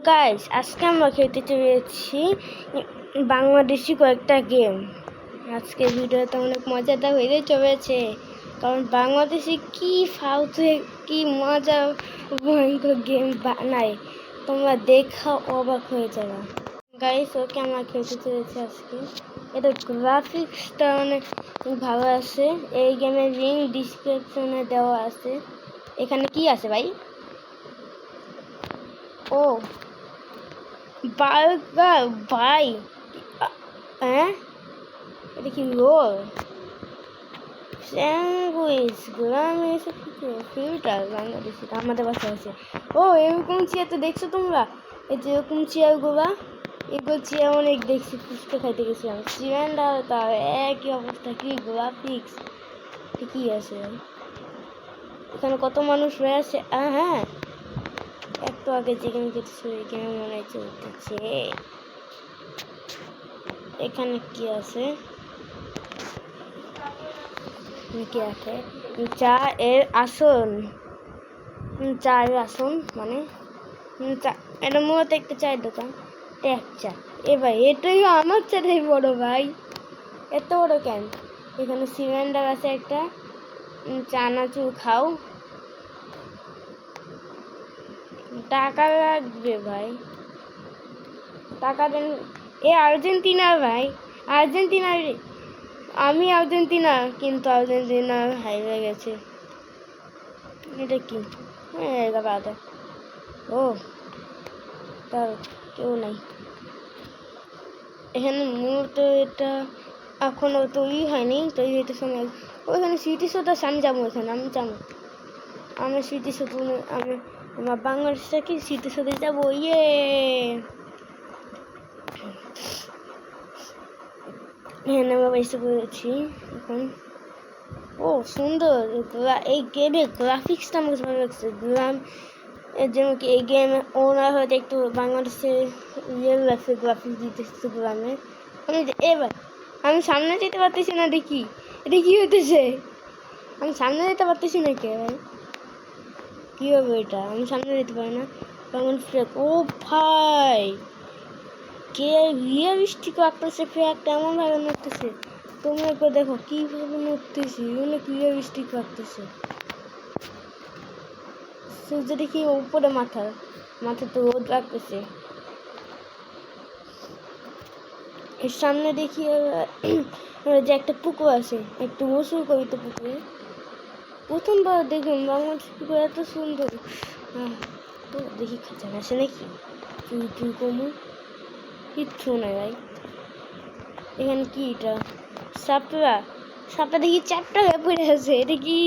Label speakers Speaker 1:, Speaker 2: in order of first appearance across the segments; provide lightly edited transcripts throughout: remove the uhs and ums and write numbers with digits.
Speaker 1: Guys, আজকে আমরা খেলতে চলেছি বাংলাদেশি কয়েকটা গেম। আজকে ভিডিওতে অনেক মজাদার হয়ে চলেছে, কারণ বাংলাদেশি কি ফালতু কি মজা ভয়ঙ্কর গেম বানায়, তোমরা দেখা অবাক হয়ে যাবে। গাইস, ওকে আমরা খেলতে চলেছি আজকে। এটা গ্রাফিক্সটা অনেক ভালো আছে। এই গেমের লিঙ্ক ডিসক্রিপশনে দেওয়া আছে। এখানে কি আছে ভাই? ও বার্গার ভাই, হ্যাঁ এটা কি রোল স্যান্ডউইচ গ্রামে এসে ফিল্টার বাংলাদেশি আমাদের বাসায় আছে। ও এরকম চেয়ার তো দেখছো তোমরা? এই যে এরকম চেয়ারগুলা, এগুলো চেয়ার অনেক দেখছি, ফুচকা খাইতে গেছিলাম। সিলিন্ডার তার একই অবস্থা। কি গ্রাফিক্স কি আছে এখানে, কত মানুষ রয়ে আছে। হ্যাঁ, একটু আগে যে গেম খেতেছি ওই গেমে মনে হয় চলতেছে। এখানে কি আছে? কি আছে? চা এর আসন, চা এর আসন মানে চা, এটা মূলত একটা চায়ের দোকান। ট্যাক চা। এ ভাই, এটাই আমার চাটাই বড় ভাই, এত বড় কেন? এখানে সিলিন্ডার আছে একটা। চানাচুর খাও, টাকা লাগবে ভাই, টাকা দেন। এ আর্জেন্টিনা ভাই, আর্জেন্টিনা। আমি আর্জেন্টিনা, কিন্তু আর্জেন্টিনা হারিয়ে গেছে। এটা কি? হ্যাঁ বাদা। ও তার কেউ নাই এখানে। মূলত এটা এখনো তৈরি হয়নি, তৈরি হইতে সময়। ওইখানে স্মৃতিসৌধ আছে, আমি যাবো এখানে, আমি যাবো। আমি স্মৃতিসৌধ, আমি আমার বাংলাদেশ থেকে স্মৃতিসৌধে যাবো। ইয়ে এখানে আমরা এসে পড়েছি এখন। ও সুন্দর, এই গেমের গ্রাফিক্সটা আমার ভালো লাগছে। যেমন কি এই গেমে ওনার হয়তো একটু বাংলাদেশে রিয়েল লাগছে গ্রাফিক্স দিতেছে গ্রামে। এবার আমি সামনে যেতে পারতেছি না, দেখি এটা কি হইতেছে। আমি সামনে যেতে পারতেছি না, কে ভাই কি হবে এটা? আমি সামনে যেতে পারি না। ও ভাই, কে রিয়েলিস্টিক লাগতেছে, ফ্যাক্ট এমন ভাবে লাগতেছে। তোমরা একটু দেখো কিভাবে নড়তেছি, অনেক রিয়েলিস্টিক লাগতেছে। সূর্য দেখি উপরে, মাথা তো রোদ লাগতেছে। এর সামনে দেখি যে একটা পুকুর আছে, একটু গোসল করি তো পুকুরে। প্রথমবার দেখুন বাংলাদেশ পুকুর এত সুন্দর। তো দেখি খাঁচান আসে নাকি, চুই কমু কিচ্ছু নাই ভাই। এখানে কি এটা? সাপটা দেখি চ্যাপটা হয়ে পড়ে আছে। এটা কি?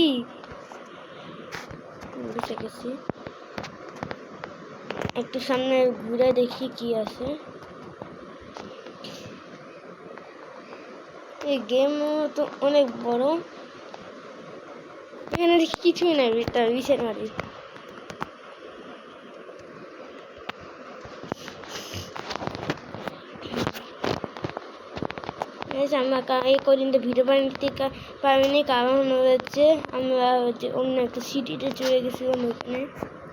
Speaker 1: বুঝে গেছি, একটু সামনে ঘুরে দেখি কি আছে। এই গেম তো অনেক বড়। এখানে দেখি কিছুই নাই, তার রিসেট মারি। আমরা এই কদিন তো ভিডিও বানাতে পারিনি, কারণ হচ্ছে আমরা হচ্ছে অন্য একটা সিটিতে চলে গেছিলাম। ওখানে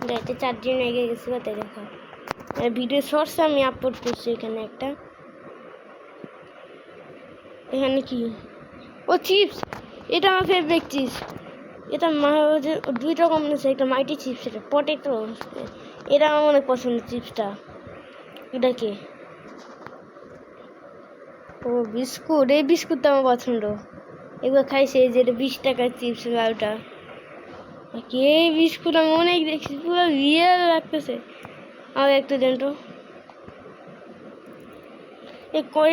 Speaker 1: যাইতে 4 দিন লেগে গেছিলো, তাই দেখা ভিডিও শর্টস আমি আপলোড করছি। এখানে একটা, এখানে কি? ও চিপস, এটা আমার ফেভারিট চিপস। এটা দুই রকম আছে, একটা মাইটি চিপস, এটা পটেটো। এটা আমার অনেক পছন্দের চিপসটা। এটা কি? ও বিস্কুট, এই বিস্কুটটা আমার পছন্দ। এগুলো খাইছে, এই যে 20 টাকার চিপস ওটা। কে বিস্কুট আমি অনেক দেখছি, পুরো রিয়েল লাগতেছে। আর একটু দেন তো।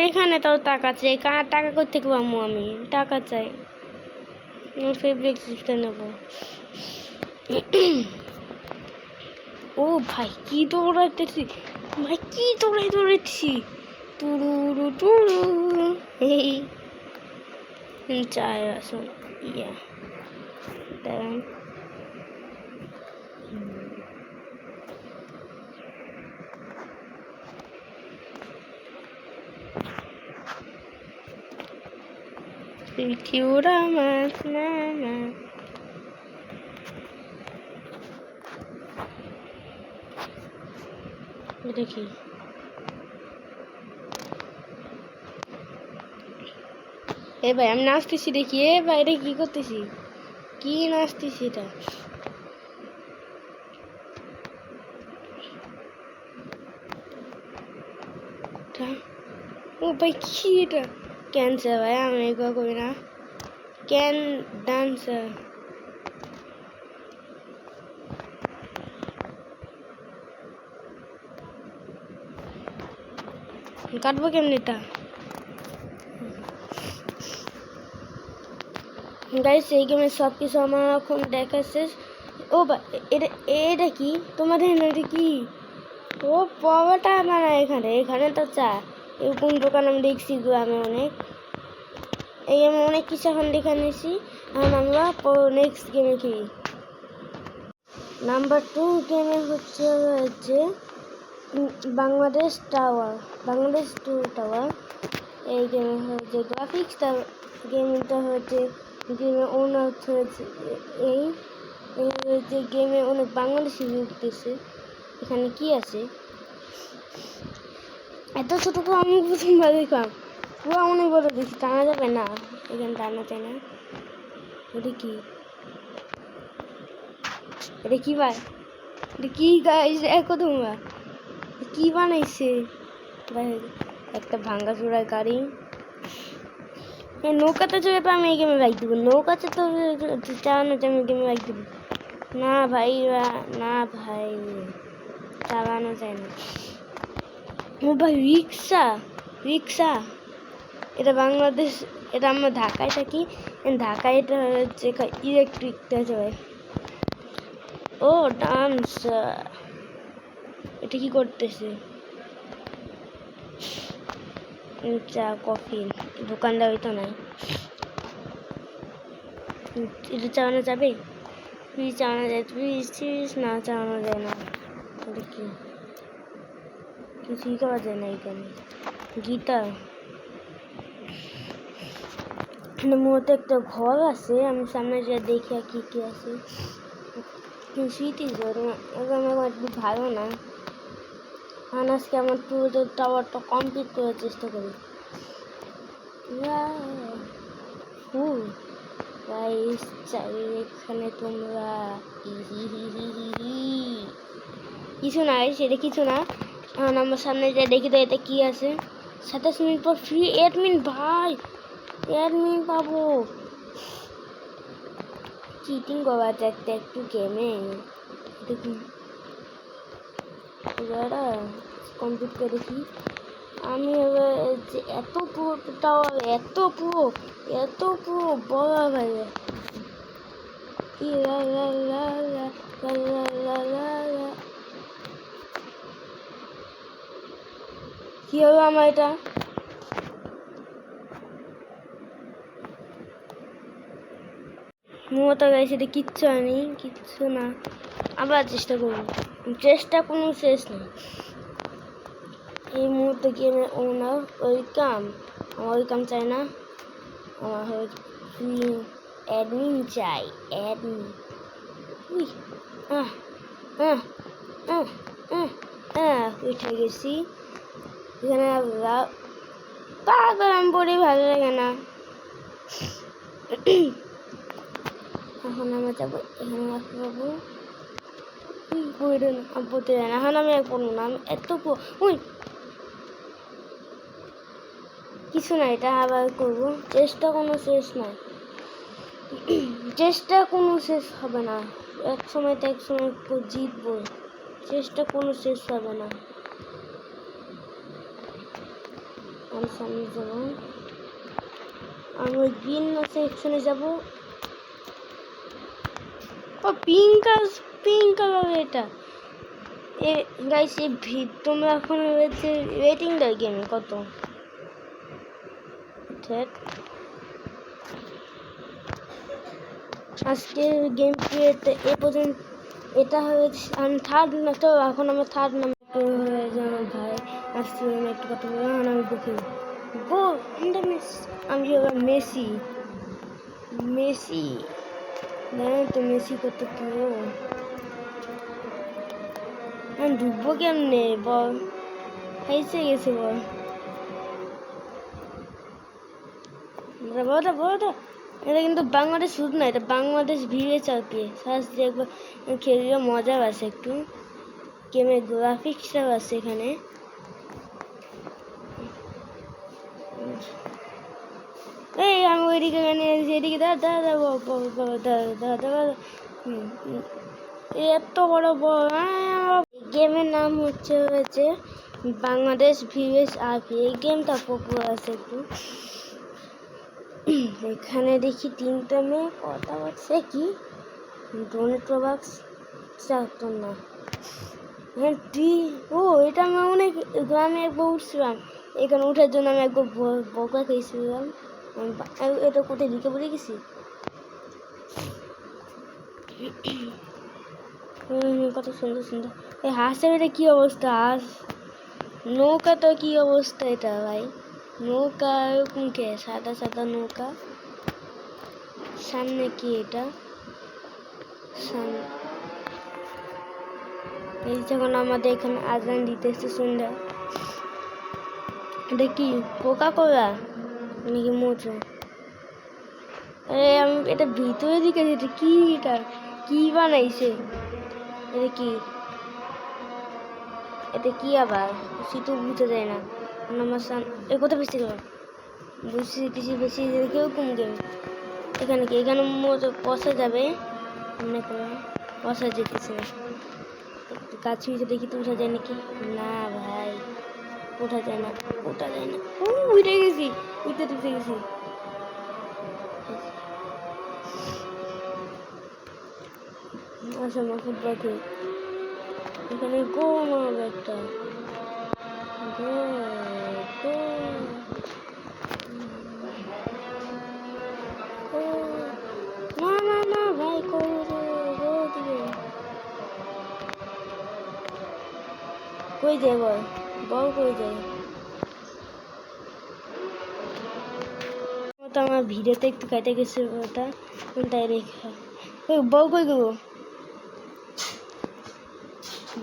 Speaker 1: এখানে তাও টাকা চাই, টাকা করতে পারবো? আমি টাকা চাই, আমার ফেভারিট চিপসটা নেবো। ও ভাই, কি দৌড়াইতেছি ভাই, কি দৌড়াইতেছি। তুরু টুরু, এই চায় আসুন। ইয়া দাঁড়ান, কিউরা মাছ না না। এটা কি? এ ভাই আমি নাচতেছি দেখি। এ ভাই এটা কি করতেছি? কি নাচতেছি এটা? ও ভাই কি এটা? ক্যান্সার ভাই আমি এগুলো করি না। ক্যান ডান্সার কাটবো কেমনি এটা? গাইস এই গেমের সব কিছু আমার এখন দেখা শেষ। ও ভাই এটা এটা কি তোমাদের এটা কি? ও পাওয়াটা মানে এখানে তো চা কোন দোকান আমি দেখছি গ্রামে অনেক। এই আমি অনেক কিছু এখন দেখে নিয়েছি। এখন আমরা নেক্সট গেমে খেলি। নাম্বার 2 গেমে হচ্ছে বাংলাদেশ টাওয়ার, বাংলাদেশ 2 টাওয়ার। এই গেমে হচ্ছে গ্রাফিক্সটা, গেমটা হচ্ছে গেমে ওনার হচ্ছে এই যে গেমে অনেক বাংলাদেশি উঠতেছে। এখানে কি আছে? এত ছোট তো আমি প্রথমবার দেখলাম। পুরো অনেক বড় দেখি, টানা যাবে না এখানে, টানা যায় না। এটা কি? এটা কি ভাই? এটা কি গাইস দেখো তোমরা কি বানাইছে ভাই? একটা ভাঙ্গা চোরা গাড়ি। এই নৌকাতে চড়ে তো আমি এই গেমে বাইক দেবো। নৌকাতে তো চালানো আমি গেমে বাইক দেবো না ভাই, না ভাই চালানো যায় না। ও ভাই রিক্সা, রিক্সা এটা বাংলাদেশ, এটা আমরা ঢাকায় থাকি। ঢাকায় এটা হচ্ছে ইলেকট্রিকটা চলে। ও ডান্স, এটা কি করতেছে? চা কফি দোকানদার হইতো নাই। এটা চালানো যাবে? প্লিজ চালানো যায়, প্লিজ প্লিজ। না চালানো যায় না। এটা কি? কিছুই করা যায় না এখানে। গিটার, এখানে মূলত একটা ঘর আছে। আমি সামনে যা দেখি কি কি আছে। স্মৃতি আমার একটু ভালো না। আজকে আমার পুরো টাওয়ারটা কমপ্লিট করার চেষ্টা করি। এখানে তোমরা কিছু না, সেটা কিছু না। এখন আমার সামনে যা দেখি তো এটা কি আছে। 27 মিনিট পর ফ্রি অ্যাডমিন। ভাই অ্যাডমিন পাবো? চিটিং করা যাচ্ছে একটু গেমে। দেখুন যারা কমপ্লিট করে দেখি আমি যে এত পুরো টাওয়ার, এত পুরো, এত পুরো বড় ভাই। কি হবে আমার এটা? মমতা গাইছে এটা কিচ্ছু হয়নি, কিচ্ছু না। আবার চেষ্টা করবো, চেষ্টা কোনো শেষ নেই। এই মুহূর্তে গেমে ওনার ওয়েলকাম, আমার ওয়েলকাম চাই না, আমার হচ্ছে অ্যাডমিন চাই, অ্যাডমিন। উঠে গেছি এখানে। পাগল আমি পড়ি, ভালো লাগে না। এখন আমরা যাবো এখানে পাবো পড়তে যায় না। এখন আমি আর পড়বো না, আমি এত কিছু না। এটা আবার করবো, চেষ্টা কোনো শেষ নাই, চেষ্টা কোনো শেষ হবে না। এক সময় তো এক সময় জিতবো, চেষ্টা কোনো শেষ হবে না। আমি সামনে যাবো, আমি ওই গ্রিন সেকশনে যাবো। ও পিঙ্ক কালার এটা। এ গাইস এই তোমরা এখন হচ্ছে রেটিং দেয় গেমে কত? আজকের গেম প্লেতে এ পর্যন্ত। এটা হয়েছে আমি থার্ড না তো, এখন আমার থার্ড নাম্বার হয়ে যাবে ভাই। আজকে আমি একটু কথা বললাম, আমি দেখি গো আমি মেসি, মেসি জানেন তো মেসি কত প্রিয়। আমি ঢুকবো কেমনে বল? খাইছে গেছে বল। বড়টা বড়টা, এটা কিন্তু বাংলাদেশ শুধু না, এটা বাংলাদেশ ভিএস আর কি। সার্চ দিয়ে একবার খেললে মজা আছে একটু। গেমের গ্রাফিক্সটাও আছে এখানে। এই আমি ওইদিকে এদিকে দাদা দাদা এত বড় বড়। গেমের নাম হচ্ছে বাংলাদেশ ভিএস আরপি। এই গেমটা পপুলার আছে একটু। এখানে দেখি 3টা মেয়ে কথা বলছে কি ডোনেট প্রোবাক্স তো না। ও এটা আমি অনেক গ্রামে একবার উঠছিলাম, এখানে উঠার জন্য আমি একবার বকা খেয়েছিলাম। এটা কোথায় ঢুকে পড়ে গেছি। কত সুন্দর সুন্দর এই হাঁসের এটা কি অবস্থা। হাঁস নৌকা তো কি অবস্থা এটা ভাই। নৌকা এরকম কে সাদা সাদা নৌকা। সামনে কি এটা এই যখন আমাদের এখানে আজান দিতেছে সন্ধ্যা। এটা কি কোকা কোলা নাকি মোচো? আমি এটা ভিতরে দিকে এটা কি, এটা কি বানাইছে? এটা কি এটা কি আবার সেটা বুঝতে যায় না। আমার এ কথা বেশি বুঝছি কিছু বেশি কেউ কম গেম। এখানে কি এখানে বসা যাবে? মনে করো বসা যেতেছে না। গাছ দেখি তো উঠা যায় নাকি? না ভাই ওঠা যায় না, ওঠা যায় না। উঠে গেছি, উঠে গেছি। আচ্ছা মাফুট বাকি এখানে গো মারবে একটা গো গো না না না ভাই গো দিবে কই যায় বল বল কই যায়? তো আমার ভিডিওতে একটু কেটে গেছে ওটা, তাই রেখে বল কই গেল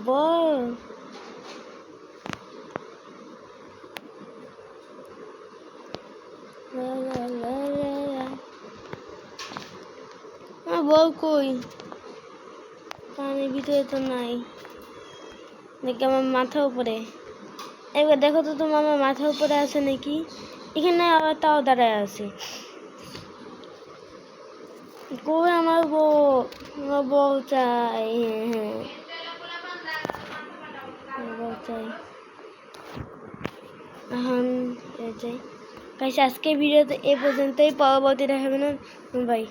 Speaker 1: বল। বল কই? পানির ভিতরে তো নাই। দেখি আমার মাথার উপরে। একবার দেখো তো তোমার আমার মাথার উপরে আছে নাকি? এখানে আবার তাও দাঁড়ায় আছে। কই আমার বউ চাই। বউ চাই। যাই। আজকে ভিডিওতে এ পর্যন্তই, পরবর্তী দেখাবে না বাই।